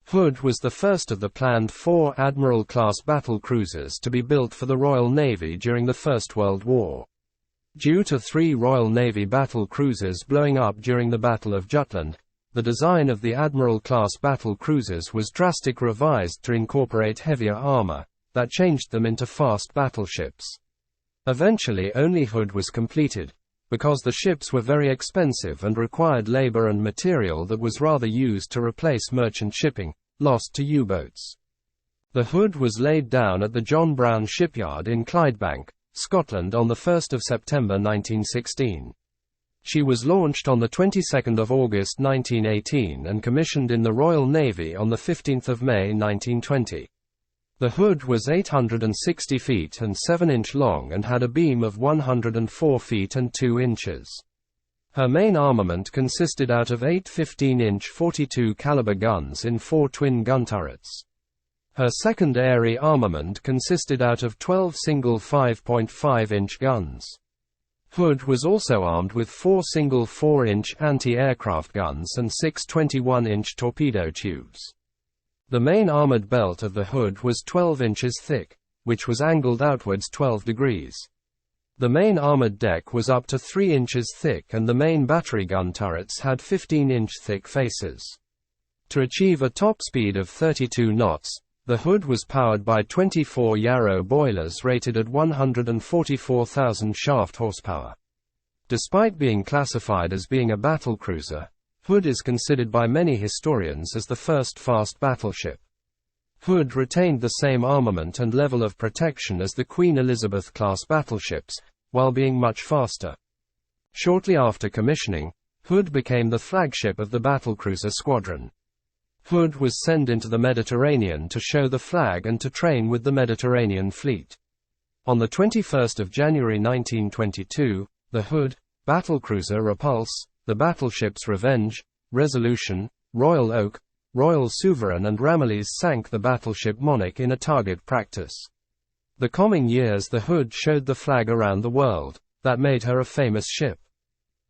Hood was the first of the planned 4 Admiral-class battlecruisers to be built for the Royal Navy during the First World War. Due to 3 Royal Navy battlecruisers blowing up during the Battle of Jutland, the design of the Admiral-class battlecruisers was drastically revised to incorporate heavier armor, that changed them into fast battleships. Eventually only Hood was completed, because the ships were very expensive and required labor and material that was rather used to replace merchant shipping, lost to U-boats. The Hood was laid down at the John Brown shipyard in Clydebank, Scotland on 1 September 1916. She was launched on the 22nd of August 1918 and commissioned in the Royal Navy on the 15th of May 1920. The Hood was 860 feet and 7 inch long and had a beam of 104 feet and 2 inches. Her main armament consisted out of 8 15-inch 42 caliber guns in 4 twin gun turrets. Her secondary armament consisted out of 12 single 5.5-inch guns. Hood was also armed with 4 single 4-inch anti-aircraft guns and 6 21-inch torpedo tubes. The main armored belt of the Hood was 12 inches thick, which was angled outwards 12 degrees. The main armored deck was up to 3 inches thick and the main battery gun turrets had 15-inch thick faces. To achieve a top speed of 32 knots, the Hood was powered by 24 Yarrow boilers rated at 144,000 shaft horsepower. Despite being classified as being a battlecruiser, Hood is considered by many historians as the first fast battleship. Hood retained the same armament and level of protection as the Queen Elizabeth-class battleships, while being much faster. Shortly after commissioning, Hood became the flagship of the battlecruiser squadron. Hood was sent into the Mediterranean to show the flag and to train with the Mediterranean fleet. On 21 January 1922, the Hood, battlecruiser Repulse, the battleships Revenge, Resolution, Royal Oak, Royal Sovereign and Ramillies sank the battleship Monarch in a target practice. The coming years the Hood showed the flag around the world, that made her a famous ship.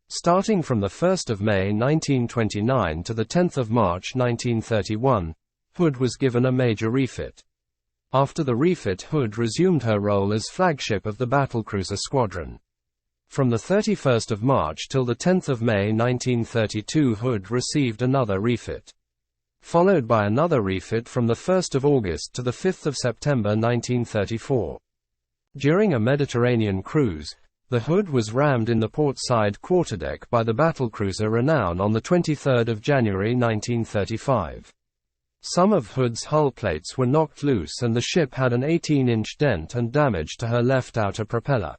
Starting from 1 May 1929 to 10 March 1931, Hood was given a major refit. After the refit, Hood resumed her role as flagship of the battlecruiser squadron. From 31 March till 10 May 1932 Hood received another refit. Followed by another refit from 1 August to 5 September 1934. During a Mediterranean cruise, the Hood was rammed in the port-side quarterdeck by the battlecruiser Renown on 23 January 1935. Some of Hood's hull plates were knocked loose and the ship had an 18-inch dent and damage to her left outer propeller.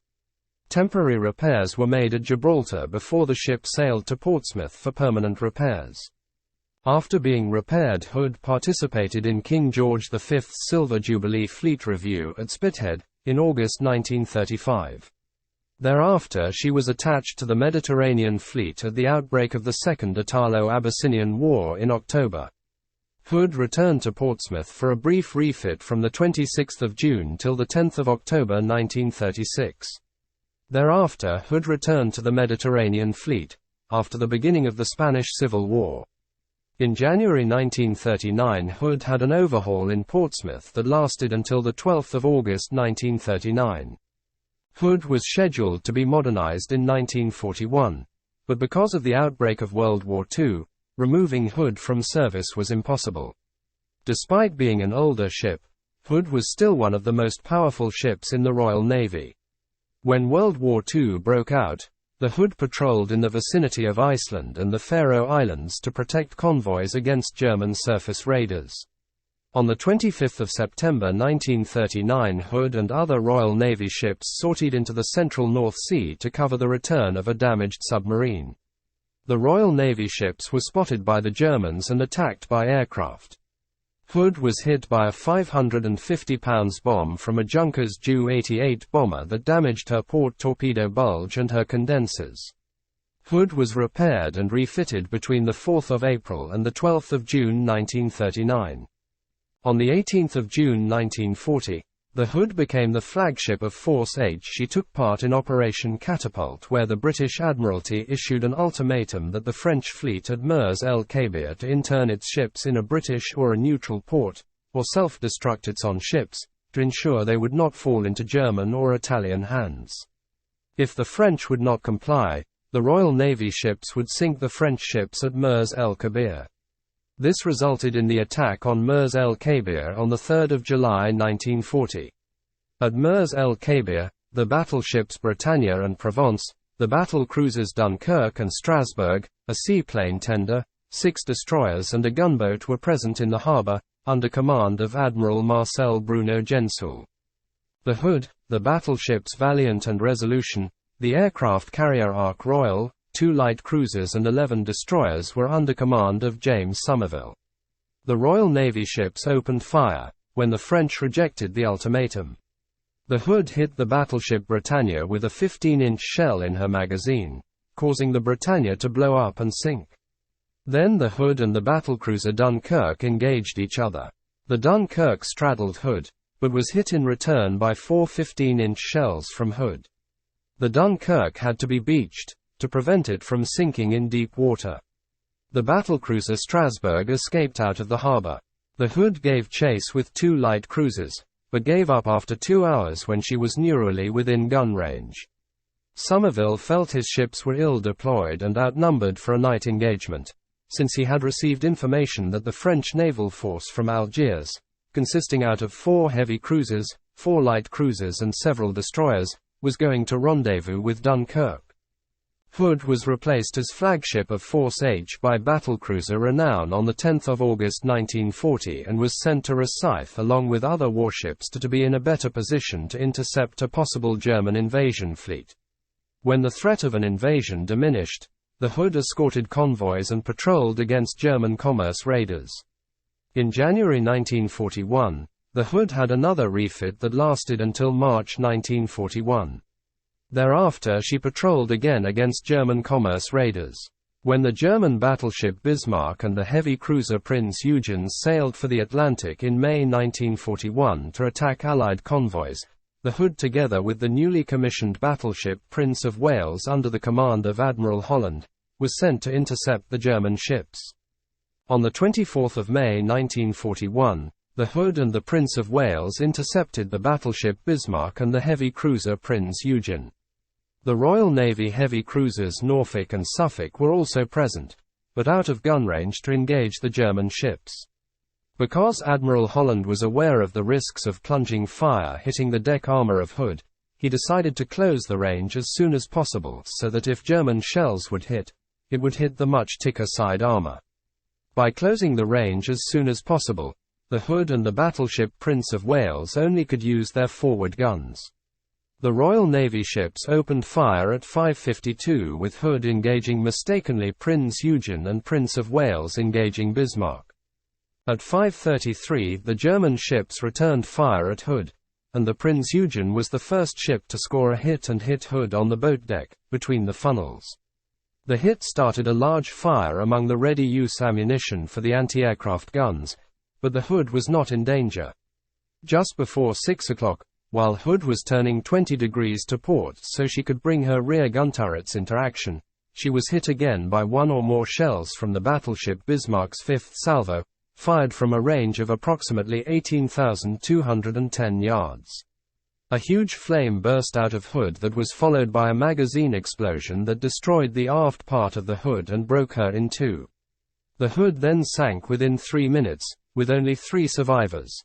Temporary repairs were made at Gibraltar before the ship sailed to Portsmouth for permanent repairs. After being repaired, Hood participated in King George V's Silver Jubilee Fleet Review at Spithead, in August 1935. Thereafter she was attached to the Mediterranean Fleet at the outbreak of the Second Italo-Abyssinian War in October. Hood returned to Portsmouth for a brief refit from 26 June till 10 October 1936. Thereafter Hood returned to the Mediterranean Fleet, after the beginning of the Spanish Civil War. In January 1939 Hood had an overhaul in Portsmouth that lasted until 12 August 1939. Hood was scheduled to be modernized in 1941, but because of the outbreak of World War II, removing Hood from service was impossible. Despite being an older ship, Hood was still one of the most powerful ships in the Royal Navy. When World War II broke out, the Hood patrolled in the vicinity of Iceland and the Faroe Islands to protect convoys against German surface raiders. On 25 September 1939 Hood and other Royal Navy ships sortied into the central North Sea to cover the return of a damaged submarine. The Royal Navy ships were spotted by the Germans and attacked by aircraft. Hood was hit by a 550-pound bomb from a Junkers Ju-88 bomber that damaged her port torpedo bulge and her condensers. Hood was repaired and refitted between 4 April and 12 June 1939. On 18 June 1940, The Hood became the flagship of Force H. She took part in Operation Catapult, where the British Admiralty issued an ultimatum that the French fleet at Mers-el-Kebir to intern its ships in a British or a neutral port, or self-destruct its own ships, to ensure they would not fall into German or Italian hands. If the French would not comply, the Royal Navy ships would sink the French ships at Mers-el-Kebir. This resulted in the attack on Mers-el-Kebir on 3 July 1940. At Mers-el-Kebir, the battleships Bretagne and Provence, the battlecruisers Dunkerque and Strasbourg, a seaplane tender, 6 destroyers and a gunboat were present in the harbour, under command of Admiral Marcel-Bruno Gensoul. The Hood, the battleships Valiant and Resolution, the aircraft carrier Ark Royal, 2 light cruisers and 11 destroyers were under command of James Somerville. The Royal Navy ships opened fire, when the French rejected the ultimatum. The Hood hit the battleship Bretagne with a 15-inch shell in her magazine, causing the Bretagne to blow up and sink. Then the Hood and the battlecruiser Dunkerque engaged each other. The Dunkerque straddled Hood, but was hit in return by 4 15-inch shells from Hood. The Dunkerque had to be beached, to prevent it from sinking in deep water. The battlecruiser Strasbourg escaped out of the harbour. The Hood gave chase with 2 light cruisers, but gave up after 2 hours when she was nearly within gun range. Somerville felt his ships were ill-deployed and outnumbered for a night engagement, since he had received information that the French naval force from Algiers, consisting out of 4 heavy cruisers, 4 light cruisers and several destroyers, was going to rendezvous with Dunkerque. Hood was replaced as flagship of Force H by battlecruiser Renown on 10 August 1940 and was sent to Rosyth along with other warships to be in a better position to intercept a possible German invasion fleet. When the threat of an invasion diminished, the Hood escorted convoys and patrolled against German commerce raiders. In January 1941, the Hood had another refit that lasted until March 1941. Thereafter she patrolled again against German commerce raiders. When the German battleship Bismarck and the heavy cruiser Prinz Eugen sailed for the Atlantic in May 1941 to attack Allied convoys, the Hood together with the newly commissioned battleship Prince of Wales under the command of Admiral Holland, was sent to intercept the German ships. On 24 May 1941, the Hood and the Prince of Wales intercepted the battleship Bismarck and the heavy cruiser Prinz Eugen. The Royal Navy heavy cruisers Norfolk and Suffolk were also present, but out of gun range to engage the German ships. Because Admiral Holland was aware of the risks of plunging fire hitting the deck armor of Hood, he decided to close the range as soon as possible so that if German shells would hit, it would hit the much thicker side armor. By closing the range as soon as possible, the Hood and the battleship Prince of Wales only could use their forward guns. The Royal Navy ships opened fire at 5:52 with Hood engaging mistakenly Prinz Eugen and Prince of Wales engaging Bismarck. At 5:33 the German ships returned fire at Hood, and the Prinz Eugen was the first ship to score a hit and hit Hood on the boat deck, between the funnels. The hit started a large fire among the ready-use ammunition for the anti-aircraft guns, but the Hood was not in danger. Just before 6 o'clock, while Hood was turning 20 degrees to port so she could bring her rear gun turrets into action, she was hit again by 1 or more shells from the battleship Bismarck's 5th salvo, fired from a range of approximately 18,210 yards. A huge flame burst out of Hood that was followed by a magazine explosion that destroyed the aft part of the Hood and broke her in two. The Hood then sank within 3 minutes, with only 3 survivors.